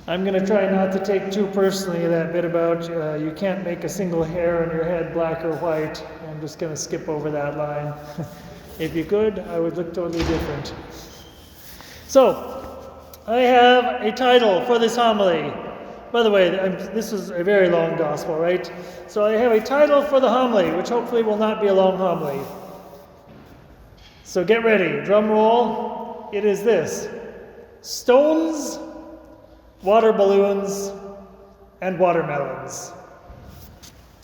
I'm going to try not to take too personally that bit about you can't make a single hair on your head black or white. I'm just going to skip over that line. If you could, I would look totally different. So, I have a title for this homily. By the way, this is a very long gospel, right? So I have a title for the homily, which hopefully will not be a long homily. So get ready, drum roll. It is this: stones, water balloons, and watermelons.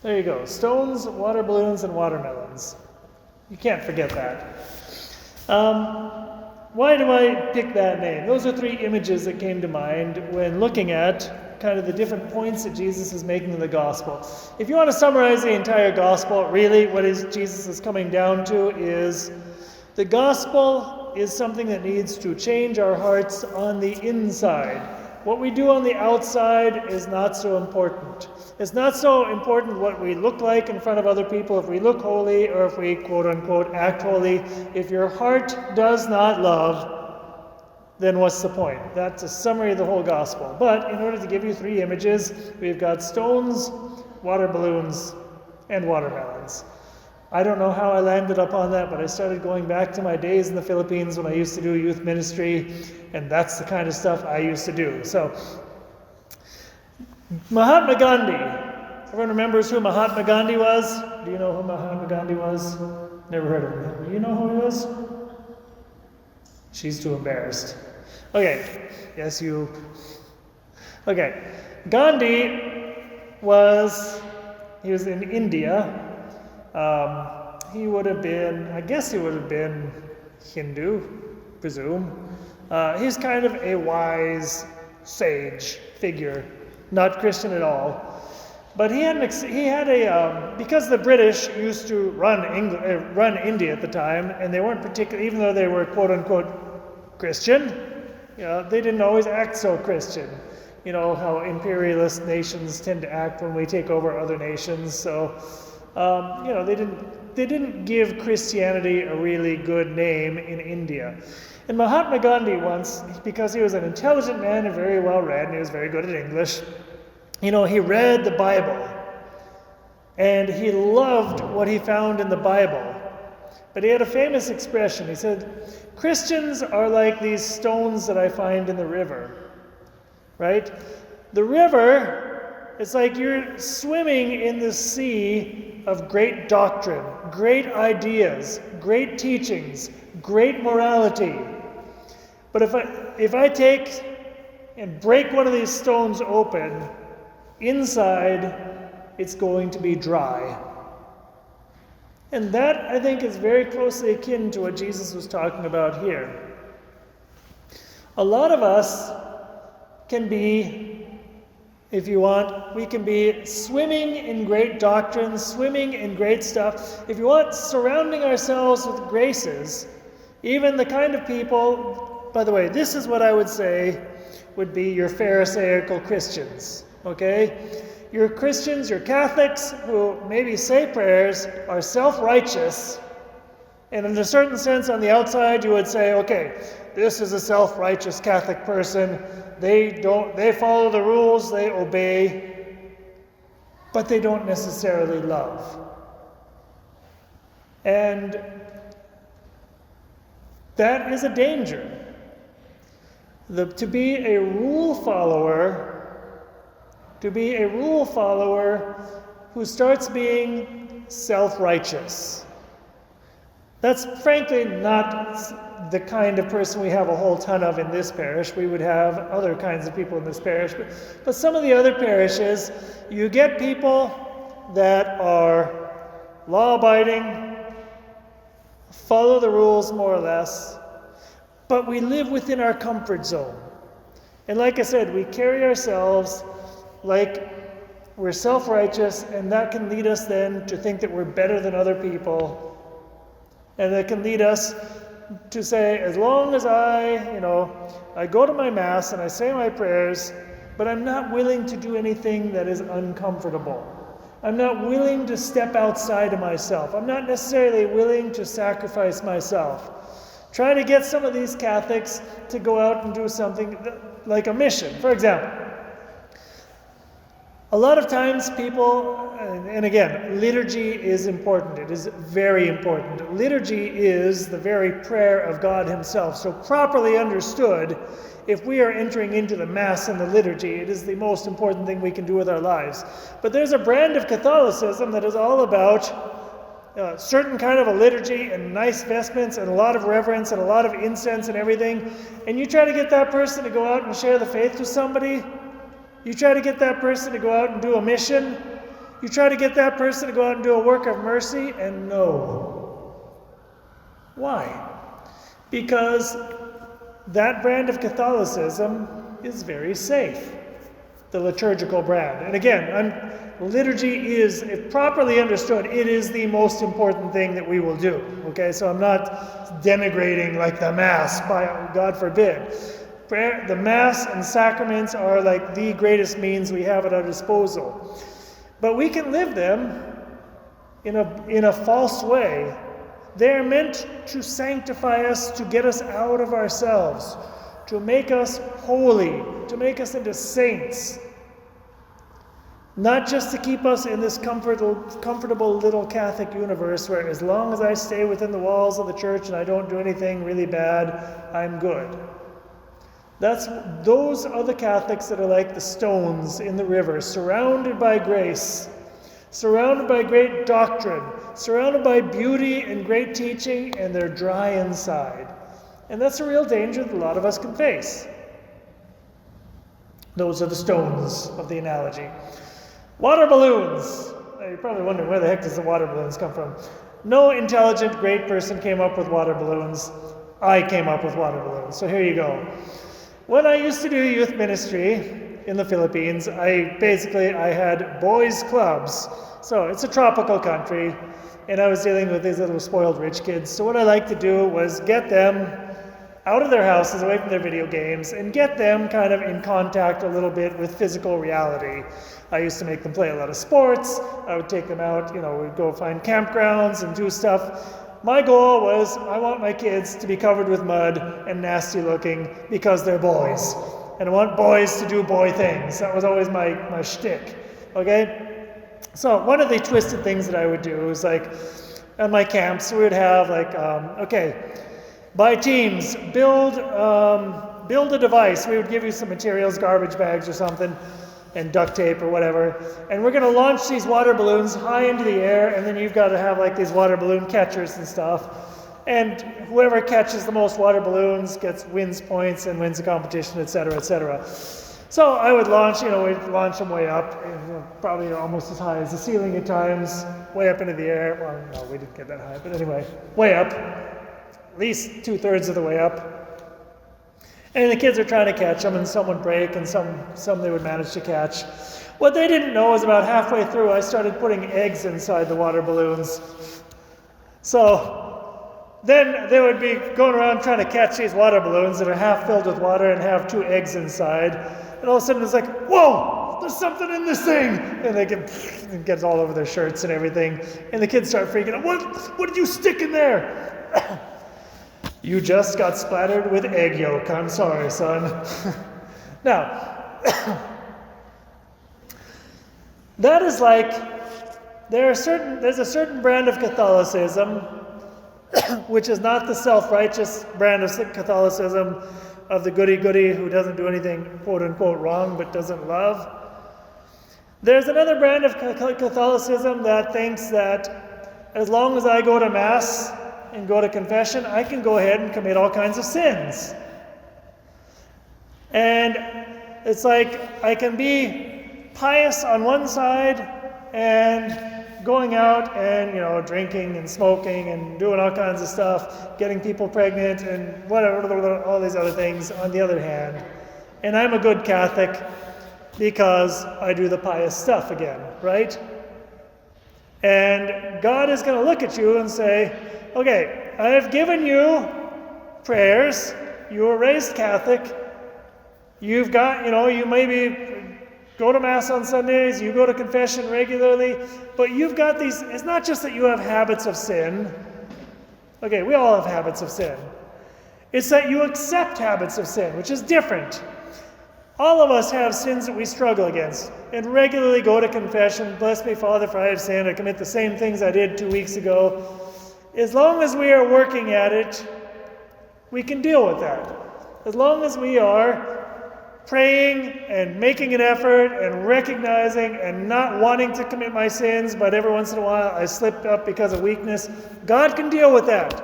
There you go. Stones, water balloons, and watermelons. You can't forget that. Why do I pick that name? Those are three images that came to mind when looking at kind of the different points that Jesus is making in the gospel. If you want to summarize the entire gospel, really what Jesus is coming down to is the gospel is something that needs to change our hearts on the inside. What we do on the outside is not so important. It's not so important what we look like in front of other people, if we look holy or if we quote-unquote act holy. If your heart does not love, then what's the point? That's a summary of the whole gospel. But in order to give you three images, we've got stones, water balloons, and watermelons. I don't know how I landed up on that, but I started going back to my days in the Philippines when I used to do youth ministry, and that's the kind of stuff I used to do. So, Mahatma Gandhi. Everyone remembers who Mahatma Gandhi was? Do you know who Mahatma Gandhi was? Never heard of him. Do you know who he was? She's too embarrassed. Okay, yes, you. Okay, Gandhi was in India. He would have been, I guess he would have been Hindu, presume. He's kind of a wise sage figure, not Christian at all. But he had because the British used to run India at the time, and they weren't particularly, even though they were quote unquote Christian, they didn't always act so Christian. You know how imperialist nations tend to act when we take over other nations. So, they didn't give Christianity a really good name in India. And Mahatma Gandhi once, because he was an intelligent man and very well read, and he was very good at English, he read the Bible, and he loved what he found in the Bible. But he had a famous expression. He said, Christians are like these stones that I find in the river, right? The river, it's like you're swimming in the sea of great doctrine, great ideas, great teachings, great morality. But if I take and break one of these stones open, inside it's going to be dry. And that, I think, is very closely akin to what Jesus was talking about here. A lot of us can be, if you want, we can be swimming in great doctrine, swimming in great stuff. If you want, surrounding ourselves with graces, even the kind of people, by the way, this is what I would say would be your Pharisaical Christians, okay? Your Christians, your Catholics, who maybe say prayers, are self-righteous, and in a certain sense on the outside you would say, okay, this is a self-righteous Catholic person. They follow the rules, they obey, but they don't necessarily love. And that is a danger. To be a rule follower who starts being self-righteous. That's frankly not the kind of person we have a whole ton of in this parish. We would have other kinds of people in this parish. But some of the other parishes, you get people that are law-abiding, follow the rules more or less, but we live within our comfort zone. And like I said, we carry ourselves like we're self-righteous, and that can lead us then to think that we're better than other people. And that can lead us to say, as long as I go to my Mass and I say my prayers, but I'm not willing to do anything that is uncomfortable. I'm not willing to step outside of myself. I'm not necessarily willing to sacrifice myself. Try to get some of these Catholics to go out and do something like a mission. For example, A lot of times people, and again, liturgy is important. It is very important. Liturgy is the very prayer of God himself. So properly understood, if we are entering into the Mass and the liturgy, it is the most important thing we can do with our lives. But there's a brand of Catholicism that is all about certain kind of a liturgy and nice vestments and a lot of reverence and a lot of incense and everything. And you try to get that person to go out and share the faith with somebody. You try to get that person to go out and do a mission. You try to get that person to go out and do a work of mercy, and no. Why? Because that brand of Catholicism is very safe, the liturgical brand. And again, liturgy is, if properly understood, it is the most important thing that we will do. Okay, so I'm not denigrating like the Mass, by God forbid. Prayer, the Mass and sacraments are like the greatest means we have at our disposal. But we can live them in a false way. They are meant to sanctify us, to get us out of ourselves, to make us holy, to make us into saints. Not just to keep us in this comfortable little Catholic universe where as long as I stay within the walls of the church and I don't do anything really bad, I'm good. Those are the Catholics that are like the stones in the river, surrounded by grace, surrounded by great doctrine, surrounded by beauty and great teaching, and they're dry inside. And that's a real danger that a lot of us can face. Those are the stones of the analogy. Water balloons. You're probably wondering, where the heck does the water balloons come from? No intelligent, great person came up with water balloons. I came up with water balloons. So here you go. When I used to do youth ministry in the Philippines, I had boys' clubs. So it's a tropical country, and I was dealing with these little spoiled rich kids. So what I liked to do was get them out of their houses, away from their video games, and get them kind of in contact a little bit with physical reality. I used to make them play a lot of sports. I would take them out, we'd go find campgrounds and do stuff. My goal was, I want my kids to be covered with mud and nasty looking because they're boys. And I want boys to do boy things. That was always my shtick. Okay? So one of the twisted things that I would do is like, at my camps, we would have like, by teams, build a device. We would give you some materials, garbage bags or something, and duct tape or whatever, and we're going to launch these water balloons high into the air, and then you've got to have like these water balloon catchers and stuff, and whoever catches the most water balloons wins points and wins the competition, etc., etc. So I would launch, we'd launch them way up, probably almost as high as the ceiling at times, way up into the air. Well, no, we didn't get that high, but anyway, way up, at least 2/3 of the way up. And the kids are trying to catch them, and some would break, and some they would manage to catch. What they didn't know is about halfway through, I started putting eggs inside the water balloons. So then they would be going around trying to catch these water balloons that are half filled with water and have 2 eggs inside. And all of a sudden it's like, whoa, there's something in this thing. And it gets all over their shirts and everything. And the kids start freaking out. What did you stick in there? You just got splattered with egg yolk. I'm sorry, son. Now, that is like, there's a certain brand of Catholicism, which is not the self-righteous brand of Catholicism of the goody-goody who doesn't do anything quote-unquote wrong but doesn't love. There's another brand of Catholicism that thinks that as long as I go to Mass and go to confession, I can go ahead and commit all kinds of sins. And it's like I can be pious on one side and going out and, drinking and smoking and doing all kinds of stuff, getting people pregnant and whatever, all these other things on the other hand. And I'm a good Catholic because I do the pious stuff again, right? And God is going to look at you and say, okay, I have given you prayers. You were raised Catholic. You've got, you maybe go to Mass on Sundays, you go to confession regularly, but you've got these, it's not just that you have habits of sin. Okay, we all have habits of sin. It's that you accept habits of sin, which is different. All of us have sins that we struggle against and regularly go to confession. Bless me, Father, for I have sinned. I commit the same things I did 2 weeks ago. As long as we are working at it, we can deal with that. As long as we are praying and making an effort and recognizing and not wanting to commit my sins, but every once in a while I slip up because of weakness, God can deal with that.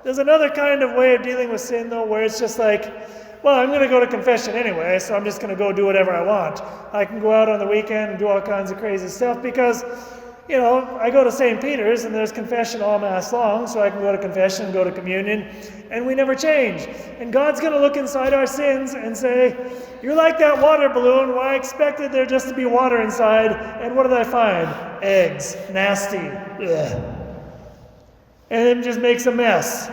There's another kind of way of dealing with sin, though, where it's just like, well, I'm going to go to confession anyway, so I'm just going to go do whatever I want. I can go out on the weekend and do all kinds of crazy stuff because, I go to St. Peter's and there's confession all Mass long, so I can go to confession and go to communion, and we never change. And God's going to look inside our sins and say, you're like that water balloon. Well, I expected there just to be water inside, and what did I find? Eggs. Nasty. Ugh. And it just makes a mess.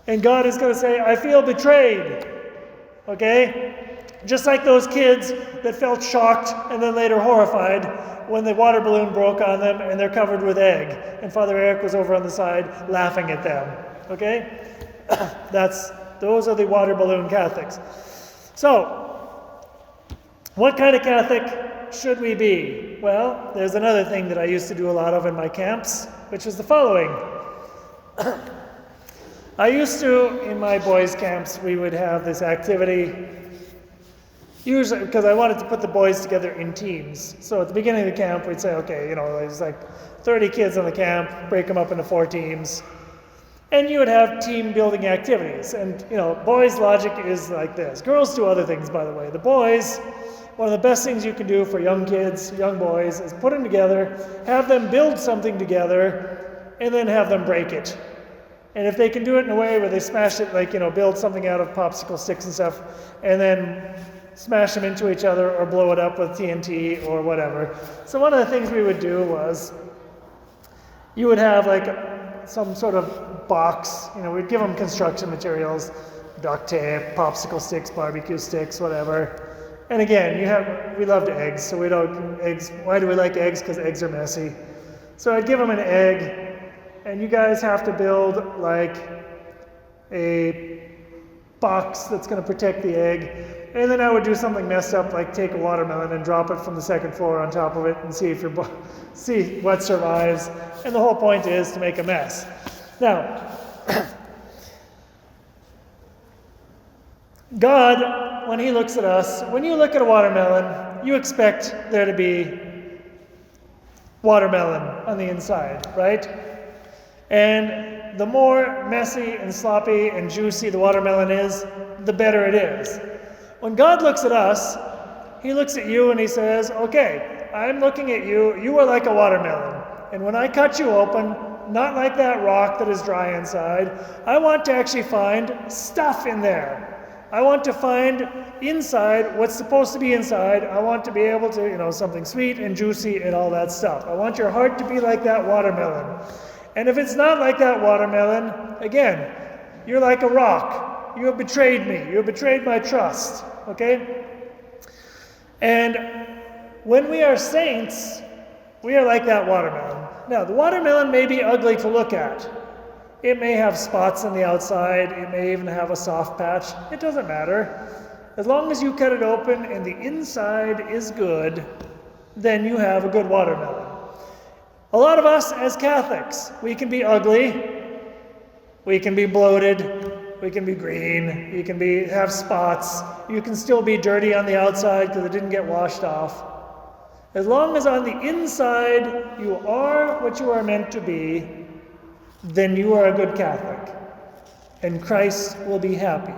And God is going to say, I feel betrayed. Okay? Just like those kids that felt shocked and then later horrified when the water balloon broke on them and they're covered with egg. And Father Eric was over on the side laughing at them. Okay? Those are the water balloon Catholics. So, what kind of Catholic should we be? Well, there's another thing that I used to do a lot of in my camps, which is the following. I used to, in my boys' camps, we would have this activity, usually because I wanted to put the boys together in teams. So at the beginning of the camp, we'd say, okay, there's like 30 kids on the camp, break them up into 4 teams. And you would have team building activities. And, boys' logic is like this. Girls do other things, by the way. The boys, one of the best things you can do for young kids, young boys, is put them together, have them build something together, and then have them break it. And if they can do it in a way where they smash it, like, build something out of popsicle sticks and stuff, and then smash them into each other or blow it up with TNT or whatever. So one of the things we would do was, you would have like some sort of box, we'd give them construction materials, duct tape, popsicle sticks, barbecue sticks, whatever. And again, we loved eggs, so we don't, eggs, why do we like eggs? Because eggs are messy. So I'd give them an egg, and you guys have to build like a box that's going to protect the egg. And then I would do something messed up, like take a watermelon and drop it from the 2nd floor on top of it and see what survives. And the whole point is to make a mess. Now, God, when he looks at us, when you look at a watermelon, you expect there to be watermelon on the inside, right? And the more messy and sloppy and juicy the watermelon is, the better it is. When God looks at us, he looks at you and he says, okay, I'm looking at you, you are like a watermelon. And when I cut you open, not like that rock that is dry inside, I want to actually find stuff in there. I want to find inside what's supposed to be inside. I want to be able to, something sweet and juicy and all that stuff. I want your heart to be like that watermelon. And if it's not like that watermelon, again, you're like a rock. You have betrayed me. You have betrayed my trust. Okay? And when we are saints, we are like that watermelon. Now, the watermelon may be ugly to look at. It may have spots on the outside. It may even have a soft patch. It doesn't matter. As long as you cut it open and the inside is good, then you have a good watermelon. A lot of us as Catholics, we can be ugly, we can be bloated, we can be green, you can have spots, you can still be dirty on the outside because it didn't get washed off. As long as on the inside you are what you are meant to be, then you are a good Catholic. And Christ will be happy.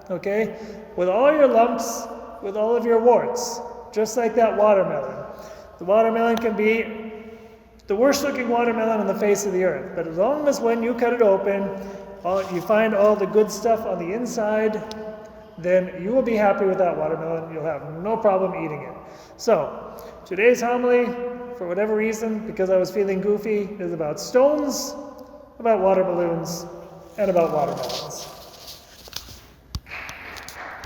Okay? With all your lumps, with all of your warts, just like that watermelon. The watermelon can be the worst looking watermelon on the face of the earth. But as long as when you cut it open, you find all the good stuff on the inside, then you will be happy with that watermelon. You'll have no problem eating it. So, today's homily, for whatever reason, because I was feeling goofy, is about stones, about water balloons, and about watermelons.